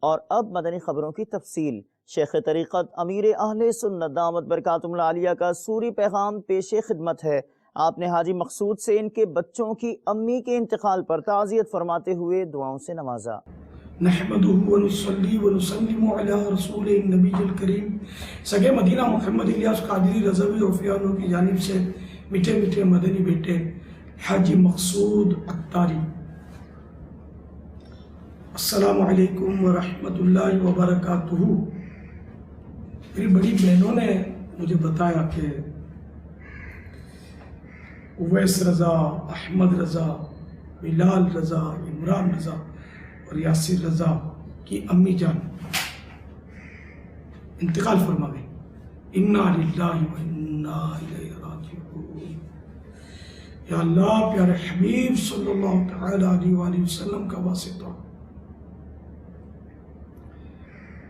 اور اب مدنی خبروں کی تفصیل۔ شیخ طریقت امیر اہل سنت دامت برکاتہم العالیہ کا سوری پیغام پیش خدمت ہے۔ آپ نے حاجی مقصود سے ان کے بچوں کی امی کے انتقال پر تعزیت فرماتے ہوئے دعاؤں سے نوازا۔ نحمدہ ونصلی ونسلم علی رسول النبی الکریم۔ سگے مدینہ محمد الیاس قادری رضوی عفیانوں کی جانب سے میٹھے میٹھے مدنی بیٹے حاجی مقصود عطاری، السلام علیکم ورحمۃ اللہ وبرکاتہ۔ میری بڑی بہنوں نے مجھے بتایا کہ اویس رضا، احمد رضا، بلال رضا، عمران رضا اور یاسر رضا کی امی جان انتقال فرما گئی۔ انا للہ و انا الیہ راجعون۔ یا اللہ، پیارے حبیب صلی اللہ تعالی علیہ وآلہ وسلم کا واسطہ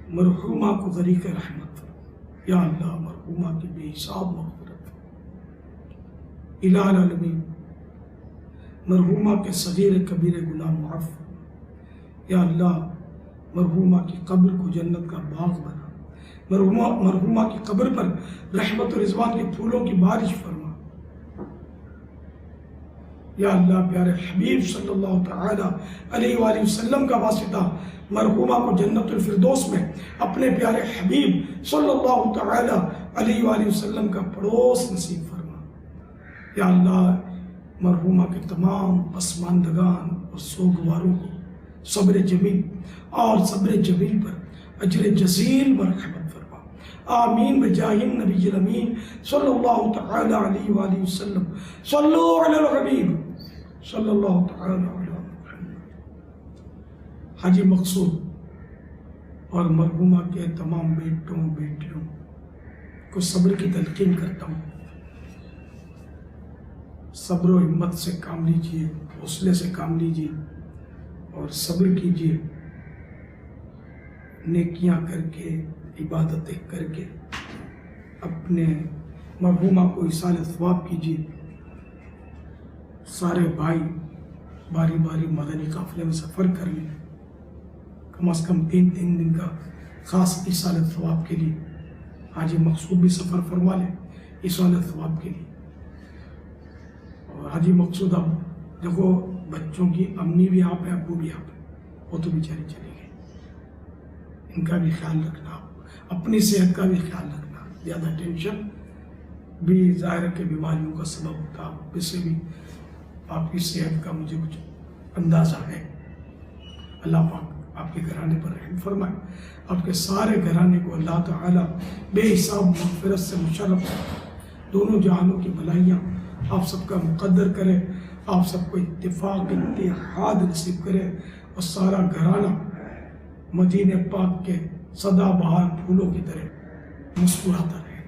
مرحومہ کو غریق رحمت فرما۔ یا اللہ، مرحومہ کی بے حساب مغفرت فرما۔ الہ العالمین، مرحومہ کے صغیر کبیر گناہ معاف فرما۔ یا اللہ، مرحومہ کی قبر کو جنت کا باغ بنا۔ مرحومہ کی قبر پر رحمت و رضوان کے پھولوں کی بارش فرما۔ یا اللہ، پیارے حبیب صلی اللہ تعالی علیہ وآلہ وسلم کا واسطہ مرحومہ کو جنت الفردوس میں اپنے پیارے حبیب صلی اللہ تعالی علیہ وآلہ وسلم کا پڑوس نصیب فرما۔ یا اللہ، مرحومہ کے تمام پسماندگان اور سوگواروں کو صبر جمیل اور صبر جمیل پر اجر جزیل مرحمت فرما۔ آمین بجاہ النبی الامین صلی اللہ تعالی علیہ وآلہ وسلم۔ صلو علی الحبیب صلی اللہ تعالی علیہ وسلم۔ حاجی مقصود اور مرحومہ کے تمام بیٹوں بیٹیوں کو صبر کی تلقین کرتا ہوں۔ صبر و ہمت سے کام لیجئے، حوصلے سے کام لیجئے اور صبر کیجئے، نیکیاں کر کے، عبادتیں کر کے اپنے مرحومہ کو ایصال ثواب کیجئے۔ سارے بھائی باری باری مدنی قافلے میں سفر کر لیں، کم از کم 3 دن کا خاص ایصال ثواب کے لیے۔ حاجی مقصود بھی سفر فرما لیں ایصال ثواب کے لیے۔ اور حاجی مقصود، اب دیکھو بچوں کی امی بھی آپ ہیں، ابو بھی آپ ہیں، وہ تو بیچاری چلی گئی، ان کا بھی خیال رکھنا، اپنی صحت کا بھی خیال رکھنا۔ زیادہ ٹینشن بھی ظاہر ہے کہ بیماریوں کا سبب ہوتا ہے، ویسے بھی آپ کی صحت کا مجھے کچھ اندازہ ہے۔ اللہ پاک آپ کے گھرانے پر رحم فرمائے، آپ کے سارے گھرانے کو اللہ تعالیٰ بے حساب مغفرت سے مشرف کرے، دونوں جہانوں کی بھلائیاں آپ سب کا مقدر کرے، آپ سب کو اتفاق اتحاد نصیب کرے اور سارا گھرانہ مدینہ پاک کے سدا بہار پھولوں کی طرح مسکراتا رہے۔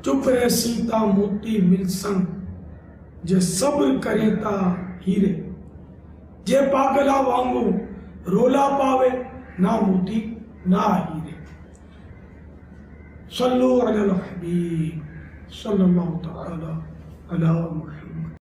چپ رہے سیتا موتی مل سنگ، جے صبر کرے تا ہیرے، جے پاگلا وانگو رولا پاوے، نہ موتی نہ ہیرے۔ صلو علی الحبیب صلی اللہ تعالی علی محمد۔